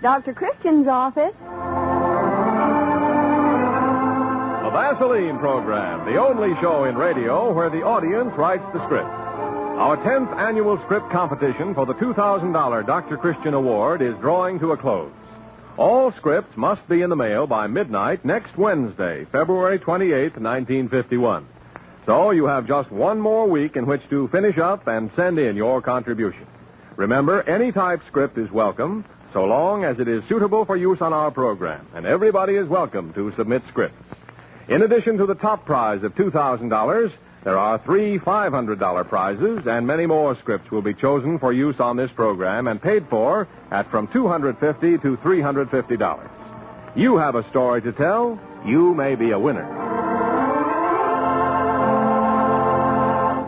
Dr. Christian's office. The Vaseline Program, the only show in radio where the audience writes the script. Our 10th annual script competition for the $2,000 Dr. Christian Award is drawing to a close. All scripts must be in the mail by midnight next Wednesday, February 28, 1951. So you have just one more week in which to finish up and send in your contribution. Remember, any type script is welcome, so long as it is suitable for use on our program, and everybody is welcome to submit scripts. In addition to the top prize of $2,000, there are 3 $500 prizes, and many more scripts will be chosen for use on this program and paid for at from $250 to $350. You have a story to tell. You may be a winner.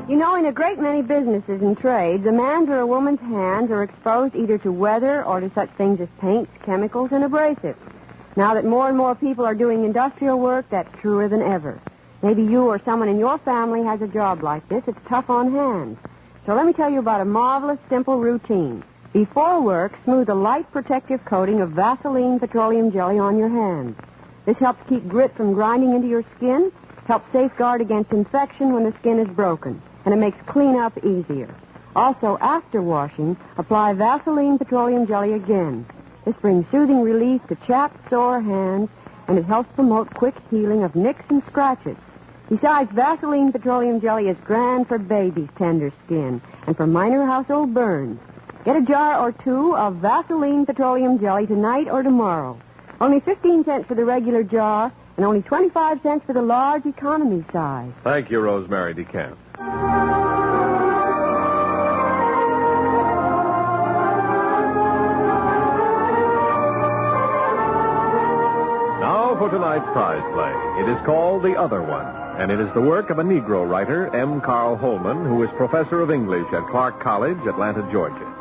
You know, in a great many businesses and trades, a man's or a woman's hands are exposed either to weather or to such things as paints, chemicals, and abrasives. Now that more and more people are doing industrial work, that's truer than ever. Maybe you or someone in your family has a job like this. It's tough on hands. So let me tell you about a marvelous, simple routine. Before work, smooth a light protective coating of Vaseline petroleum jelly on your hands. This helps keep grit from grinding into your skin, helps safeguard against infection when the skin is broken, and it makes cleanup easier. Also, after washing, apply Vaseline petroleum jelly again. This brings soothing relief to chapped, sore hands, and it helps promote quick healing of nicks and scratches. Besides, Vaseline petroleum jelly is grand for babies' tender skin and for minor household burns. Get a jar or two of Vaseline petroleum jelly tonight or tomorrow. Only 15 cents for the regular jar and only 25 cents for the large economy size. Thank you, Rosemary DeCamp. Now for tonight's prize play. It is called The Other One, and it is the work of a Negro writer, M. Carl Holman, who is professor of English at Clark College, Atlanta, Georgia.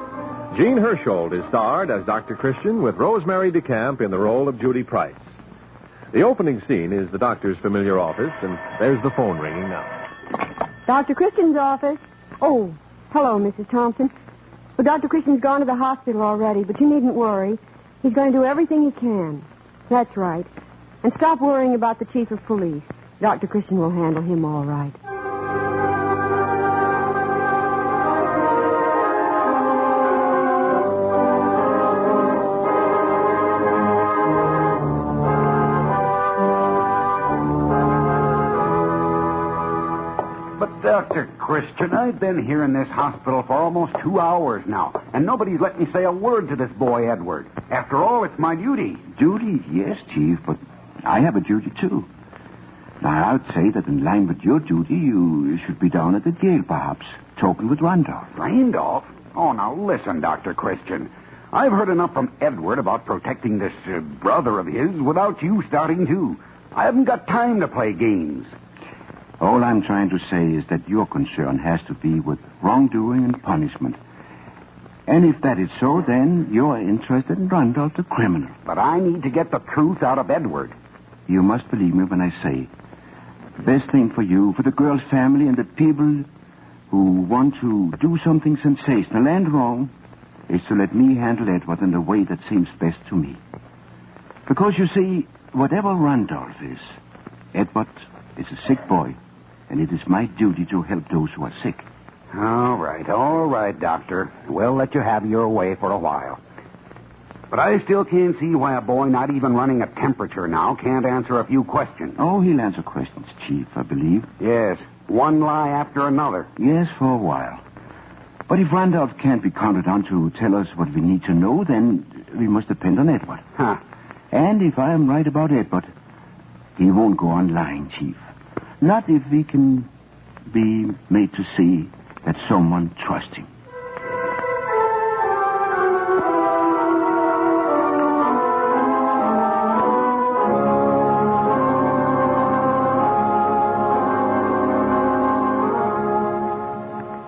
Jean Hersholt is starred as Dr. Christian with Rosemary DeCamp in the role of Judy Price. The opening scene is the doctor's familiar office, and there's the phone ringing now. Dr. Christian's office. Oh, hello, Mrs. Thompson. Well, Dr. Christian's gone to the hospital already, but you needn't worry. He's going to do everything he can. That's right. And stop worrying about the chief of police. Dr. Christian will handle him all right. Dr. Christian, I've been here in this hospital for almost 2 hours now, and nobody's let me say a word to this boy, Edward. After all, it's my duty. Duty? Yes, Chief, but I have a duty, too. Now, I would say that in line with your duty, you should be down at the jail, perhaps, talking with Randolph. Randolph? Oh, now listen, Dr. Christian. I've heard enough from Edward about protecting this brother of his without you starting, too. I haven't got time to play games. All I'm trying to say is that your concern has to be with wrongdoing and punishment. And if that is so, then you're interested in Randolph, the criminal. But I need to get the truth out of Edward. You must believe me when I say the best thing for you, for the girl's family, and the people who want to do something sensational and wrong is to let me handle Edward in the way that seems best to me. Because, you see, whatever Randolph is, Edward is a sick boy. And it is my duty to help those who are sick. All right, Doctor. We'll let you have your way for a while. But I still can't see why a boy not even running a temperature now can't answer a few questions. Oh, he'll answer questions, Chief, I believe. Yes, one lie after another. Yes, for a while. But if Randolph can't be counted on to tell us what we need to know, then we must depend on Edward. Huh. And if I am right about Edward, he won't go on lying, Chief. Not if we can be made to see that someone trusts him.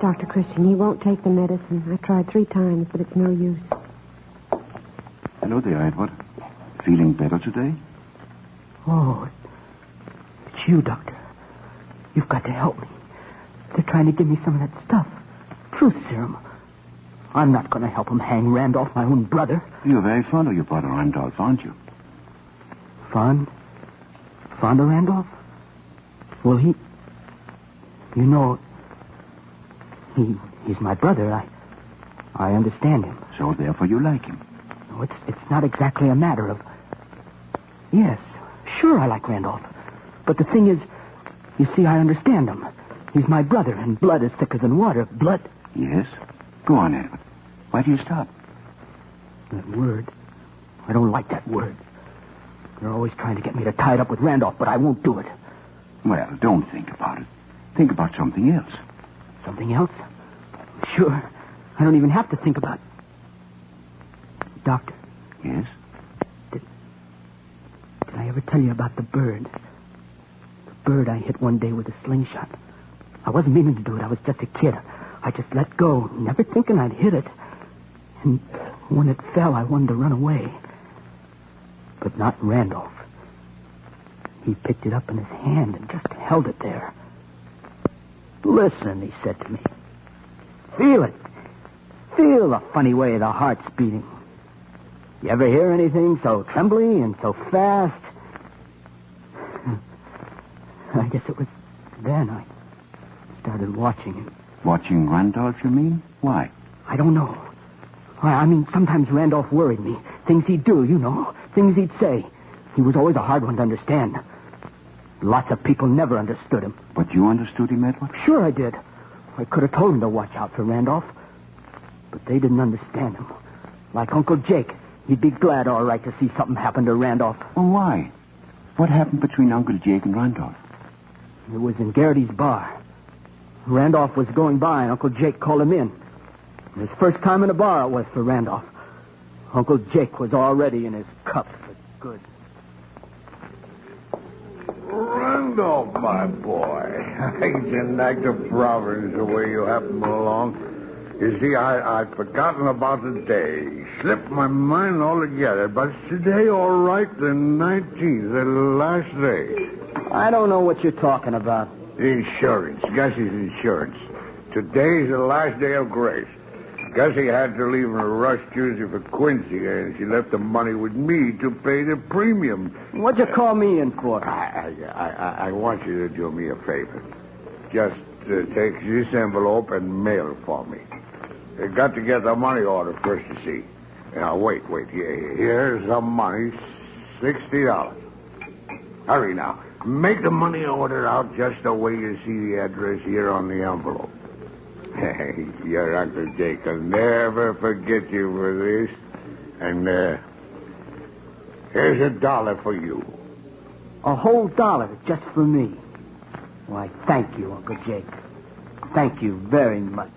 Dr. Christian, he won't take the medicine. I tried 3 times, but it's no use. Hello there, Edward. Feeling better today? Oh, it's you, Doctor. You've got to help me. They're trying to give me some of that stuff. Truth serum. I'm not going to help him hang Randolph, my own brother. You're very fond of your brother Randolph, aren't you? Fond? Fond of Randolph? Well, he... You know, he's my brother. I understand him. So therefore you like him. No, it's not exactly a matter of... Yes, sure I like Randolph. But the thing is, you see, I understand him. He's my brother, and blood is thicker than water. Blood... Yes? Go on, Edward. Why do you stop? That word. I don't like that word. They're always trying to get me to tie it up with Randolph, but I won't do it. Well, don't think about it. Think about something else. Something else? Sure. I don't even have to think about... Doctor. Yes? Did I ever tell you about the bird? The bird I hit one day with a slingshot. I wasn't meaning to do it. I was just a kid. I just let go, never thinking I'd hit it. And when it fell, I wanted to run away. But not Randolph. He picked it up in his hand and just held it there. Listen, he said to me. Feel it. Feel the funny way the heart's beating. You ever hear anything so trembly and so fast? I guess it was then I started watching him. Watching Randolph, you mean? Why? I don't know. I mean, sometimes Randolph worried me. Things he'd do, you know. Things he'd say. He was always a hard one to understand. Lots of people never understood him. But you understood him, Edward? Sure I did. I could have told him to watch out for Randolph. But they didn't understand him. Like Uncle Jake. He'd be glad, all right, to see something happen to Randolph. Well, why? What happened between Uncle Jake and Randolph? It was in Garrity's bar. Randolph was going by, and Uncle Jake called him in. His first time in a bar it was for Randolph. Uncle Jake was already in his cup for good. Randolph, my boy. I hate to knack the province the way you happen along. You see, I'd forgotten about the day. Slipped my mind altogether. But it's today, all right, the 19th, the last day. I don't know what you're talking about. Insurance. Gussie's insurance. Today's the last day of grace. Gussie had to leave in a rush Tuesday for Quincy, and she left the money with me to pay the premium. What'd you call me in for? I want you to do me a favor. Just take this envelope and mail it for me. You got to get the money order first, you see. Now, wait. Here's the money, $60. Hurry now. Make the money order out just the way you see the address here on the envelope. Hey, your Uncle Jake will never forget you for this. And here's $1 for you. A whole $1 just for me. Why, thank you, Uncle Jake. Thank you very much.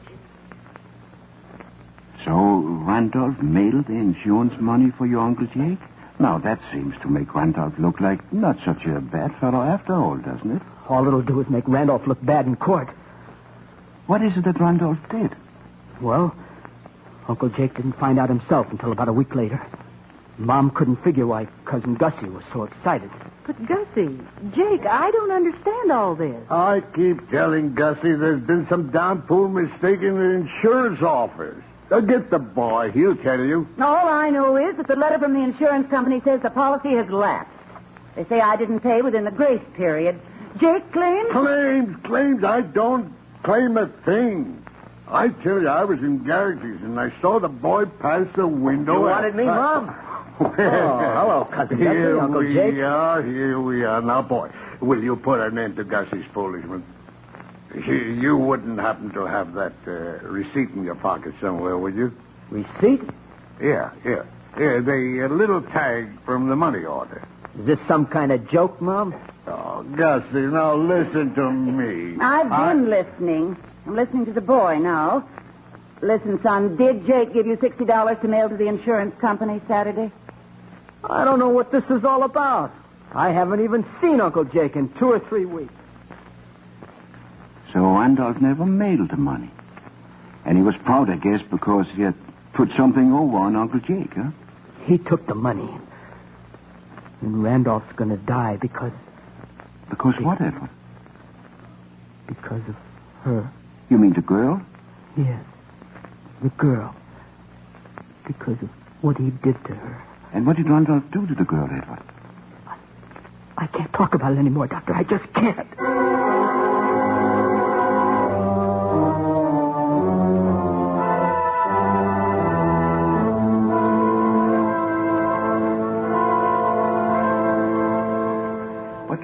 So Randolph mailed the insurance money for your Uncle Jake? Now, that seems to make Randolph look like not such a bad fellow after all, doesn't it? All it'll do is make Randolph look bad in court. What is it that Randolph did? Well, Uncle Jake didn't find out himself until about a week later. Mom couldn't figure why Cousin Gussie was so excited. But, Gussie, Jake, I don't understand all this. I keep telling Gussie there's been some downpool mistake in the insurance office. Get the boy. He'll tell you. All I know is that the letter from the insurance company says the policy has lapsed. They say I didn't pay within the grace period. Jake claims... Claims. I don't claim a thing. I tell you, I was in Garrity's and I saw the boy pass the window. You wanted me, Mom? Hello, Cousin Gussie, Uncle Jake. Here we are. Now, boy, will you put an end to Gussie's foolishness? You wouldn't happen to have that receipt in your pocket somewhere, would you? Receipt? Yeah, the little tag from the money order. Is this some kind of joke, Mom? Oh, Gussie, now listen to me. I've been listening. I'm listening to the boy now. Listen, son, did Jake give you $60 to mail to the insurance company Saturday? I don't know what this is all about. I haven't even seen Uncle Jake in 2 or 3 weeks. So Randolph never mailed the money. And he was proud, I guess, because he had put something over on Uncle Jake, huh? He took the money. And Randolph's going to die because... Because what, Edward? Because of her. You mean the girl? Yes, the girl. because of what he did to her. And what did Randolph do to the girl, Edward? I can't talk about it anymore, Doctor. I just can't.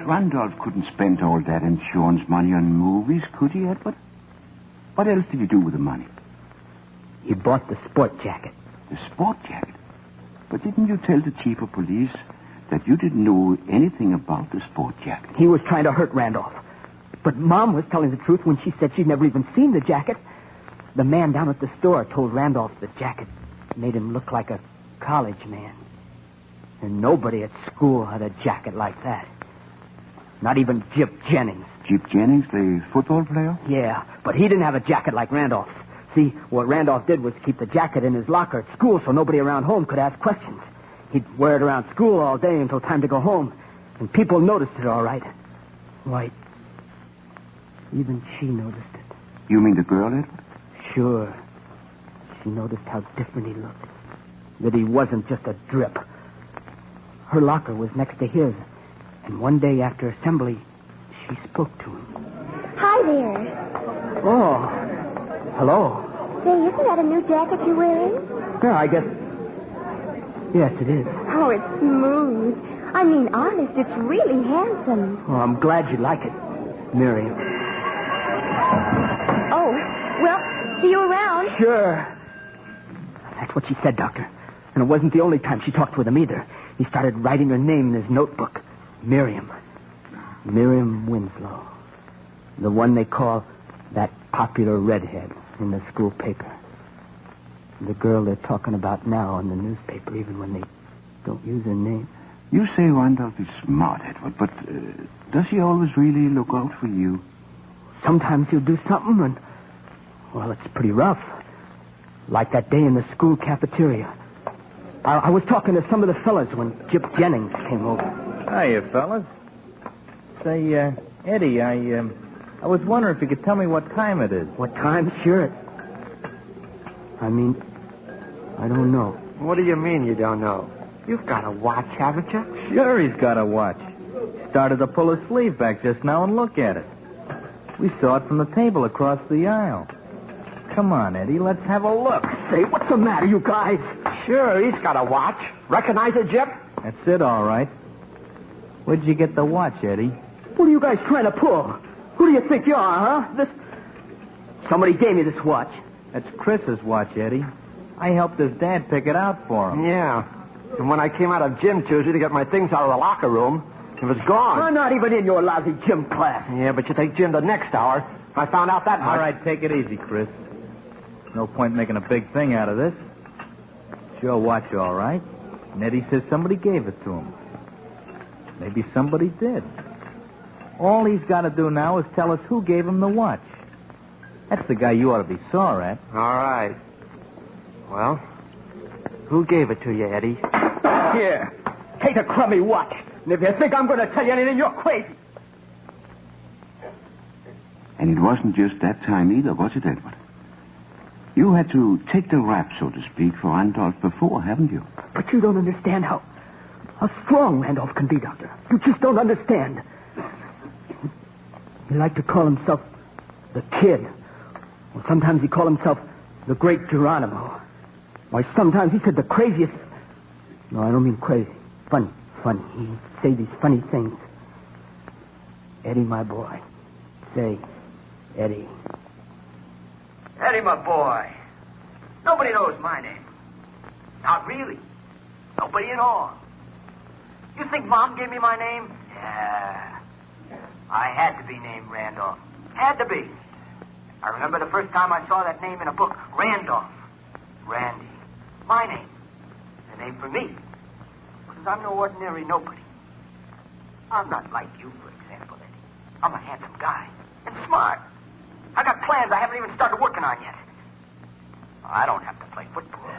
Randolph couldn't spend all that insurance money on movies, could he, Edward? What else did he do with the money? He bought the sport jacket. The sport jacket? But didn't you tell the chief of police that you didn't know anything about the sport jacket? He was trying to hurt Randolph. But Mom was telling the truth when she said she'd never even seen the jacket. The man down at the store told Randolph the jacket made him look like a college man. And nobody at school had a jacket like that. Not even Jip Jennings. Jip Jennings, the football player? Yeah, but he didn't have a jacket like Randolph's. See, what Randolph did was keep the jacket in his locker at school so nobody around home could ask questions. He'd wear it around school all day until time to go home. And people noticed it all right. Why, even she noticed it. You mean the girl, Edward? Sure. She noticed how different he looked. That he wasn't just a drip. Her locker was next to his. And one day after assembly, she spoke to him. Hi there. Oh, hello. Say, isn't that a new jacket you're wearing? Yeah, I guess. Yes, it is. Oh, it's smooth. I mean, honest, it's really handsome. Oh, I'm glad you like it, Miriam. Oh, well, see you around. Sure. That's what she said, Doctor. And it wasn't the only time she talked with him either. He started writing her name in his notebook. Miriam. Miriam Winslow. The one they call that popular redhead in the school paper. The girl they're talking about now in the newspaper, even when they don't use her name. You say Randolph is smart, Edward, but does he always really look out for you? Sometimes he'll do something and, well, it's pretty rough. Like that day in the school cafeteria. I was talking to some of the fellas when Jip Jennings came over. Hiya, fellas. Say, Eddie, I was wondering if you could tell me what time it is. What time? Sure. I mean, I don't know. What do you mean you don't know? You've got a watch, haven't you? Sure he's got a watch. Started to pull his sleeve back just now and look at it. We saw it from the table across the aisle. Come on, Eddie, let's have a look. Say, what's the matter, you guys? Sure, he's got a watch. Recognize it, Jip? That's it, all right. Where'd you get the watch, Eddie? What are you guys trying to pull? Who do you think you are, huh? Somebody gave me this watch. That's Chris's watch, Eddie. I helped his dad pick it out for him. Yeah. And when I came out of gym Tuesday to get my things out of the locker room, it was gone. I'm not even in your lousy gym class. Yeah, but you take gym the next hour. I found out that much. All right, take it easy, Chris. No point making a big thing out of this. It's your watch, all right. And Eddie says somebody gave it to him. Maybe somebody did. All he's got to do now is tell us who gave him the watch. That's the guy you ought to be sore at. All right. Well, who gave it to you, Eddie? Here. Take the crummy watch. And if you think I'm going to tell you anything, you're crazy. And it wasn't just that time either, was it, Edward? You had to take the rap, so to speak, for Randolph before, haven't you? But you don't understand how strong Randolph can be, Doctor. You just don't understand. He liked to call himself the Kid. Or sometimes he called himself the Great Geronimo. Or sometimes he said the craziest... No, I don't mean crazy. Funny. He'd say these funny things. Eddie, my boy. Say, Eddie. Eddie, my boy. Nobody knows my name. Not really. Nobody at all. You think Mom gave me my name? Yeah. I had to be named Randolph. Had to be. I remember the first time I saw that name in a book. Randolph. Randy. My name. The name for me. Because I'm no ordinary nobody. I'm not like you, for example, Eddie. I'm a handsome guy. And smart. I got plans I haven't even started working on yet. I don't have to play football.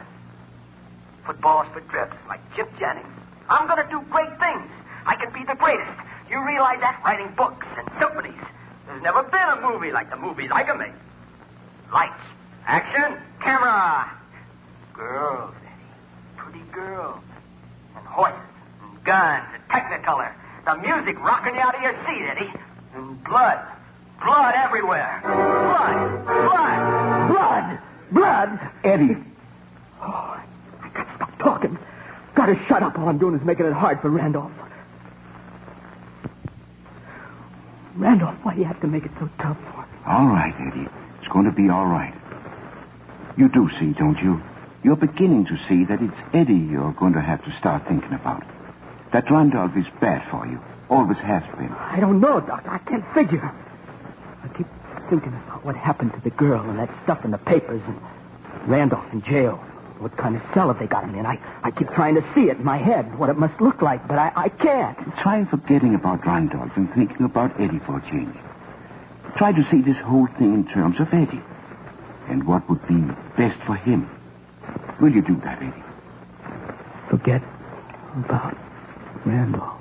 Football's for drips, like Jip Jennings. I'm going to do great things. I can be the greatest. You realize that? Writing books and symphonies. There's never been a movie like the movies I can make. Lights, action, camera. Girls, Eddie. girls. And horses, and guns, and technicolor. The music rocking you out of your seat, Eddie. And blood. Blood everywhere. Blood. Blood. Blood! Blood! Eddie. Oh, I got to stop talking. Got to shut up. All I'm doing is making it hard for Randolph. Randolph, why do you have to make it so tough for me? All right, Eddie. It's going to be all right. You do see, don't you? You're beginning to see that it's Eddie you're going to have to start thinking about. That Randolph is bad for you. Always has been. I don't know, Doctor. I can't figure. I keep thinking about what happened to the girl and that stuff in the papers and Randolph in jail. What kind of cell have they got him in? I keep trying to see it in my head, what it must look like, but I can't. Try forgetting about Randolph and thinking about Eddie for a change. Try to see this whole thing in terms of Eddie and what would be best for him. Will you do that, Eddie? Forget about Randolph.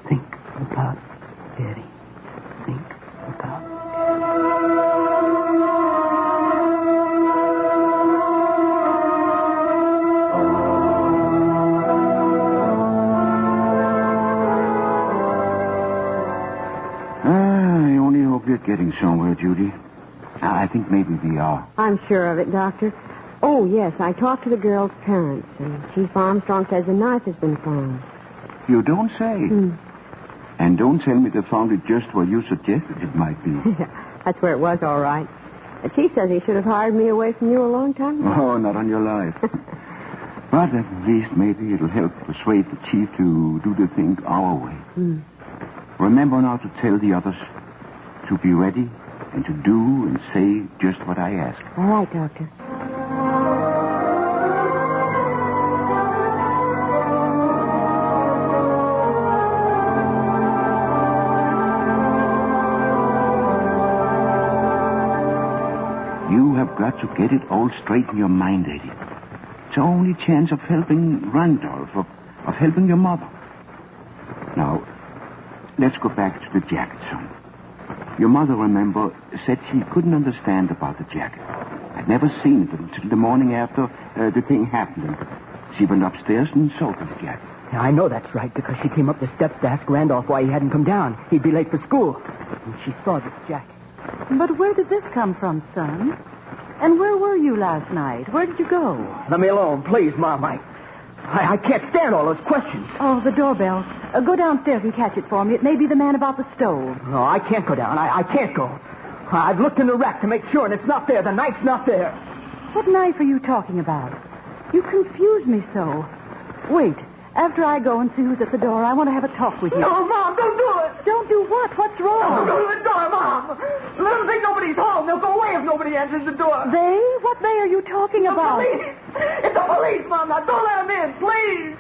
Think about Eddie. Think about Eddie. I only hope you're getting somewhere, Judy. I think maybe we are. I'm sure of it, Doctor. Oh, yes, I talked to the girl's parents, and Chief Armstrong says a knife has been found. You don't say. And don't tell me they found it just where you suggested it might be. That's where it was, all right. The chief says he should have hired me away from you a long time ago. Oh, not on your life. But at least maybe it'll help persuade the chief to do the thing our way. Remember now to tell the others to be ready and to do and say just what I ask. All right, Doctor. You have got to get it all straight in your mind, Eddie. It's our only chance of helping Randolph, of helping your mother. Now, let's go back to the jacket, son. Your mother, remember, said she couldn't understand about the jacket. I'd never seen it until the morning after the thing happened. She went upstairs and saw the jacket. Yeah, I know that's right, because she came up the steps to ask Randolph why he hadn't come down. He'd be late for school. And she saw this jacket. But where did this come from, son? And where were you last night? Where did you go? Let me alone, please, Mom. I can't stand all those questions. Oh, the doorbell. Go downstairs and catch it for me. It may be the man about the stove. No, I can't go down. I can't go. I've looked in the rack to make sure, and it's not there. The knife's not there. What knife are you talking about? You confuse me so. Wait. After I go and see who's at the door, I want to have a talk with you. No, Mom, don't do it. Don't do what? What's wrong? Don't go to the door, Mom. Let them think nobody's home. They'll go away if nobody answers the door. They? What they are you talking about? The police. It's the police, Mom. Now, don't let them in, please.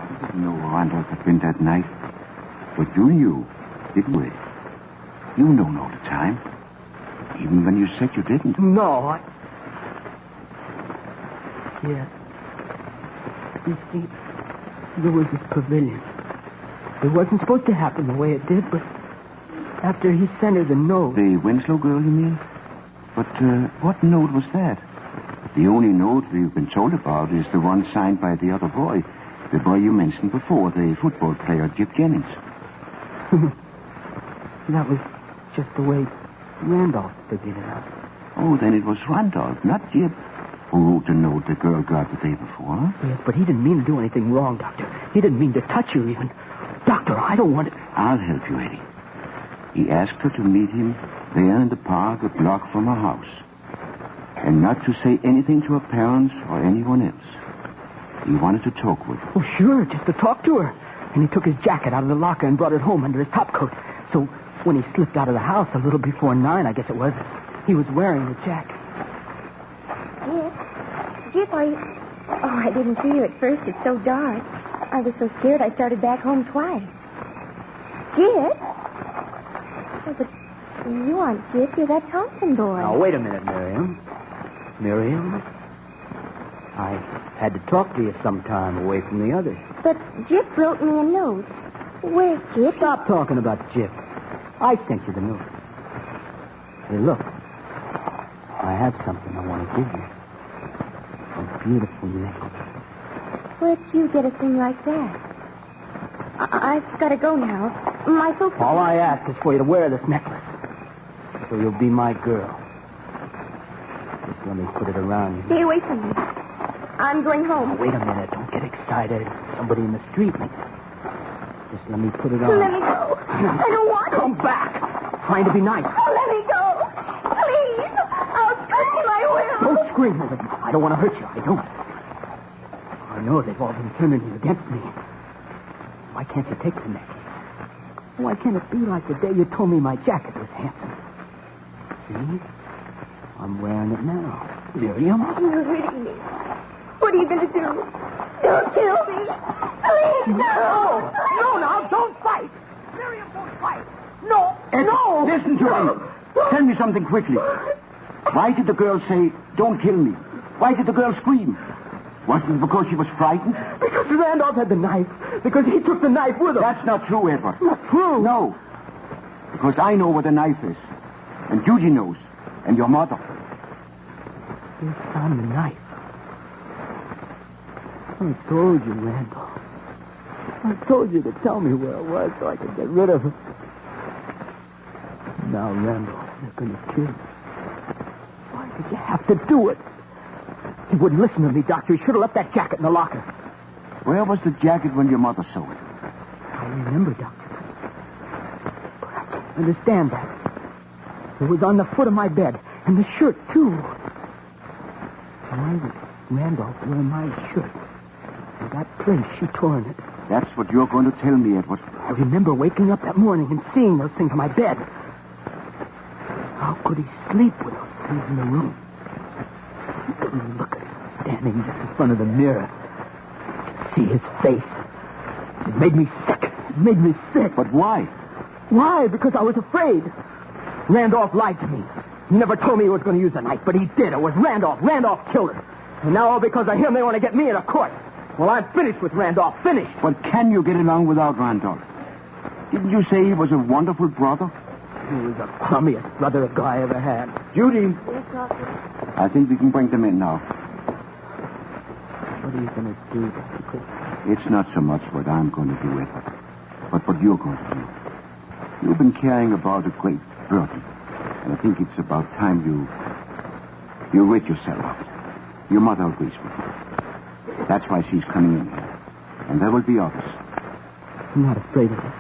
I didn't know Randolph had been that night. But you knew, didn't we? You known all the time. Even when you said you didn't. No, Yes. You see, there was this pavilion. It wasn't supposed to happen the way it did, but after he sent her the note... The Winslow girl, you mean? But what note was that? The only note we've been told about is the one signed by the other boy. The boy you mentioned before, the football player, Jip Jennings. That was just the way Randolph figured it out. Oh, then it was Randolph, not Jip, who wrote the note the girl got the day before, huh? Yes, but he didn't mean to do anything wrong, Doctor. He didn't mean to touch her even. Doctor, I don't want to... I'll help you, Eddie. He asked her to meet him there in the park a block from her house. And not to say anything to her parents or anyone else. He wanted to talk with her. Oh, sure, just to talk to her. And he took his jacket out of the locker and brought it home under his topcoat. So when he slipped out of the house a little before 9, I guess it was, he was wearing the jacket. Jip, are you... Oh, I didn't see you at first. It's so dark. I was so scared I started back home twice. Jip? Oh, but you aren't Jip. You're that Thompson boy. Now, wait a minute, Miriam. Miriam? I had to talk to you sometime away from the others. But Jip wrote me a note. Where's Jip? Stop talking about Jip. I sent you the note. Hey, look. I have something I want to give you. A beautiful necklace. Where'd you get a thing like that? I've got to go now. My folks... All I ask is for you to wear this necklace. So you'll be my girl. Just let me put it around you. Stay away from me. I'm going home. Now, wait a minute. Don't get excited. Somebody in the street. Just let me put it on. Let me go. I don't want to. Come back. Trying to be nice. Oh, let me go. Please. I'll scream. I will. Don't scream, Olivia. I don't want to hurt you. I don't. I know they've all been turning you against me. Why can't you take the necklace? Why can't it be like the day you told me my jacket was handsome? See? I'm wearing it now. Miriam? You're hurting me. What are you going to do? Don't kill me. Please, no. No, now, don't fight. Miriam, don't fight. No, Ed, no. Listen to me. Tell me something quickly. Why did the girl say, don't kill me? Why did the girl scream? Wasn't it because she was frightened? Because Randolph had the knife. Because he took the knife with him. That's not true, Edward. Not true? No. Because I know where the knife is. And Judy knows. And your mother. He found the knife. I told you, Randolph. I told you to tell me where it was so I could get rid of him. Now, Randolph, they're going to kill me. Why did you have to do it? He wouldn't listen to me, Doctor. He should have left that jacket in the locker. Where was the jacket when your mother saw it? I remember, Doctor. But I can't understand that. It was on the foot of my bed. And the shirt, too. Why would Randolph wear my shirt? In that place, she tore in it. That's what you're going to tell me, Edward. I remember waking up that morning and seeing those things on my bed. How could he sleep with those things in the room? I couldn't look at him standing just in front of the mirror. See his face. It made me sick. It made me sick. But why? Why? Because I was afraid. Randolph lied to me. He never told me he was going to use a knife, but he did. It was Randolph. Randolph killed her. And now all because of him, they want to get me in a court. Well, I'm finished with Randolph. Finished. But can you get along without Randolph? Didn't you say he was a wonderful brother? He was the crummiest brother a guy ever had. Judy. Yes, Doctor. I think we can bring them in now. What are you going to do, Dr. Christian? It's not so much what I'm going to do, Edward, but what you're going to do. You've been carrying about a great burden, and I think it's about time you rid yourself of it. Your mother agrees with you. That's why she's coming in here. And there will be others. I'm not afraid of it.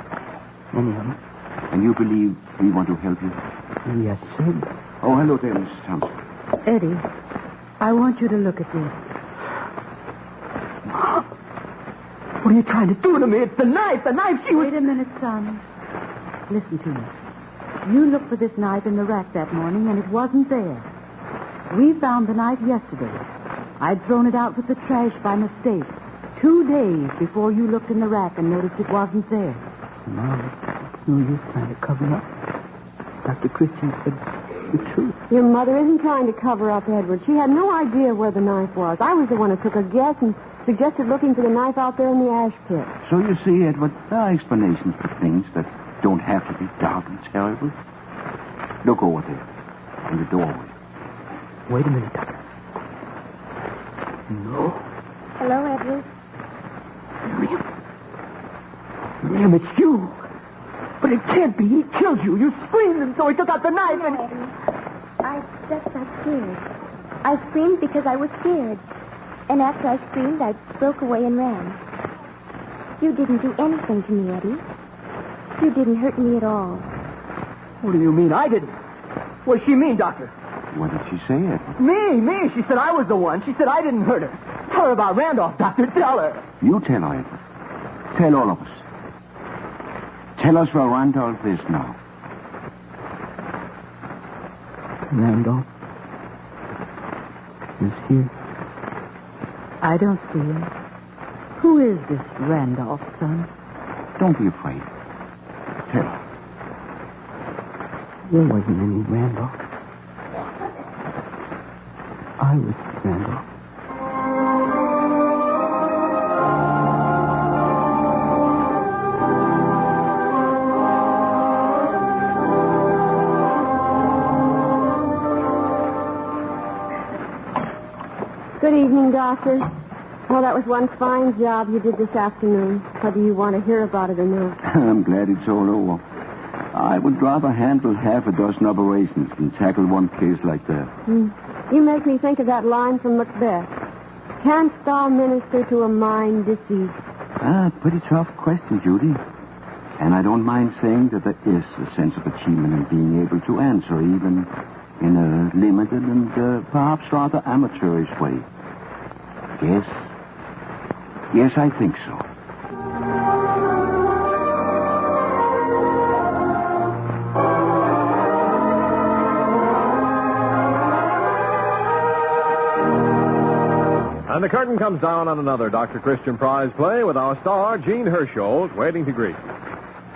Any of them. And you believe we want to help you? Yes, sir. Oh, hello there, Mrs. Thompson. Eddie, I want you to look at this. Mom, what are you trying to do to me? It's the knife. The knife she was... Wait a minute, son. Listen to me. You looked for this knife in the rack that morning, and it wasn't there. We found the knife yesterday. I'd thrown it out with the trash by mistake. 2 days before you looked in the rack and noticed it wasn't there. Mom, it's no use trying to cover up. Dr. Christian said the truth. Your mother isn't trying to cover up, Edward. She had no idea where the knife was. I was the one who took a guess and suggested looking for the knife out there in the ash pit. So you see, Edward, there are explanations for things that don't have to be dark and terrible. Look over there, in the doorway. Wait a minute, Doctor. No. Hello, Edward. Miriam, it's you. But it can't be. He killed you. You screamed, and so he took out the knife No, and... Eddie. I just got scared. I screamed because I was scared. And after I screamed, I broke away and ran. You didn't do anything to me, Eddie. You didn't hurt me at all. What do you mean? I didn't. What does she mean, Doctor? What did she say, Edward? Me. She said I was the one. She said I didn't hurt her. Tell her about Randolph, Doctor. Tell her. You tell her, Edward. Tell all of us. Tell us where Randolph is now. Randolph is here. I don't see him. Who is this Randolph, son? Don't be afraid. Tell her. There wasn't any Randolph. I was Randolph. evening, Doctor. Oh, that was one fine job you did this afternoon, whether you want to hear about it or not. I'm glad it's all over. I would rather handle half a dozen operations than tackle one case like that. You make me think of that line from Macbeth. Canst thou minister to a mind diseased? Pretty tough question, Judy. And I don't mind saying that there is a sense of achievement in being able to answer, even in a limited and perhaps rather amateurish way. Yes, I think so. And the curtain comes down on another Dr. Christian Prize play with our star, Jean Hersholt, waiting to greet you.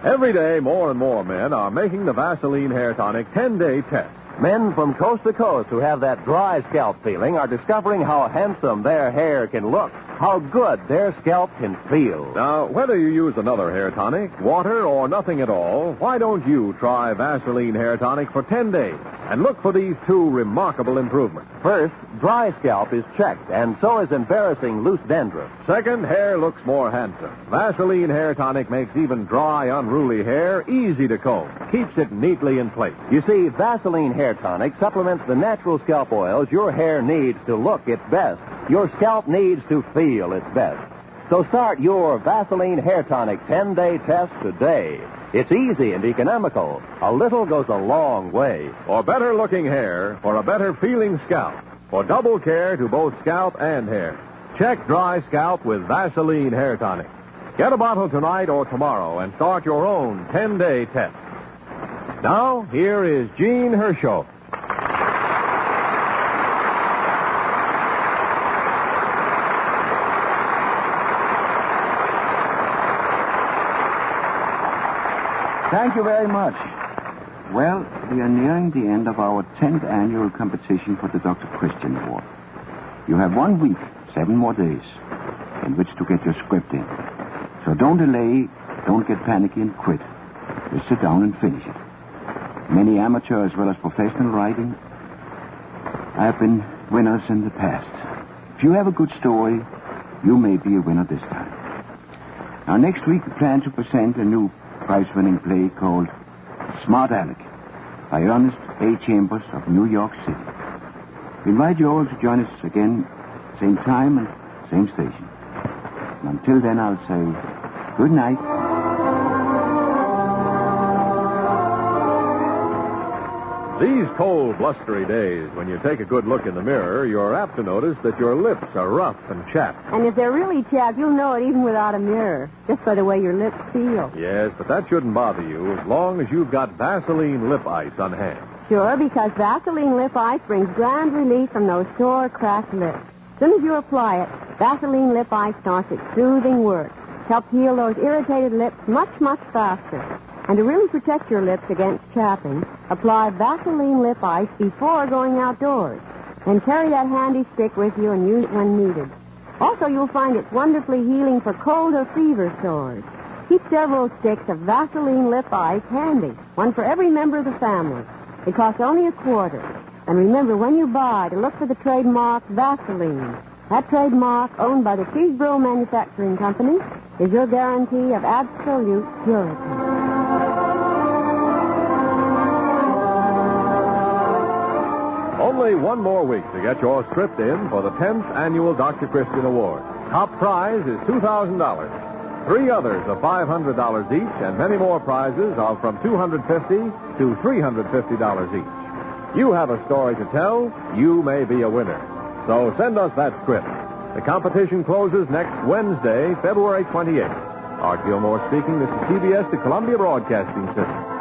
Every day, more and more men are making the Vaseline Hair Tonic 10-day test. Men from coast to coast who have that dry scalp feeling are discovering how handsome their hair can look, how good their scalp can feel. Now, whether you use another hair tonic, water, or nothing at all, why don't you try Vaseline Hair Tonic for 10 days and look for these two remarkable improvements? First, dry scalp is checked, and so is embarrassing loose dandruff. Second, hair looks more handsome. Vaseline Hair Tonic makes even dry, unruly hair easy to comb, keeps it neatly in place. You see, Vaseline Hair Tonic supplements the natural scalp oils your hair needs to look its best. Your scalp needs to feel its best. So start your Vaseline Hair Tonic 10-day test today. It's easy and economical. A little goes a long way. For better-looking hair, for a better-feeling scalp, for double care to both scalp and hair. Check dry scalp with Vaseline Hair Tonic. Get a bottle tonight or tomorrow and start your own 10-day test. Now, here is Jean Hersholt. Thank you very much. Well, we are nearing the end of our 10th annual competition for the Dr. Christian Award. You have 1 week, 7 more days, in which to get your script in. So don't delay, don't get panicky and quit. Just sit down and finish it. Many amateur as well as professional writing have been winners in the past. If you have a good story, you may be a winner this time. Now, next week we plan to present a new prize-winning play called Smart Alec by Ernest A. Chambers of New York City. We invite you all to join us again, same time and same station. And until then, I'll say good night. These cold, blustery days, when you take a good look in the mirror, you're apt to notice that your lips are rough and chapped. And if they're really chapped, you'll know it even without a mirror, just by the way your lips feel. Yes, but that shouldn't bother you as long as you've got Vaseline Lip Ice on hand. Sure, because Vaseline Lip Ice brings grand relief from those sore, cracked lips. As soon as you apply it, Vaseline Lip Ice starts its soothing work. Helps heal those irritated lips much, much faster. And to really protect your lips against chapping, apply Vaseline Lip Ice before going outdoors. And carry that handy stick with you and use it when needed. Also, you'll find it's wonderfully healing for cold or fever sores. Keep several sticks of Vaseline Lip Ice handy, one for every member of the family. It costs only $0.25. And remember, when you buy, to look for the trademark Vaseline. That trademark, owned by the Cheeseboro Manufacturing Company, is your guarantee of absolute purity. Only 1 more week to get your script in for the 10th Annual Dr. Christian Award. Top prize is $2,000. 3 others of $500 each, and many more prizes of from $250 to $350 each. You have a story to tell, you may be a winner. So send us that script. The competition closes next Wednesday, February 28th. Art Gilmore speaking. This is CBS, the Columbia Broadcasting System.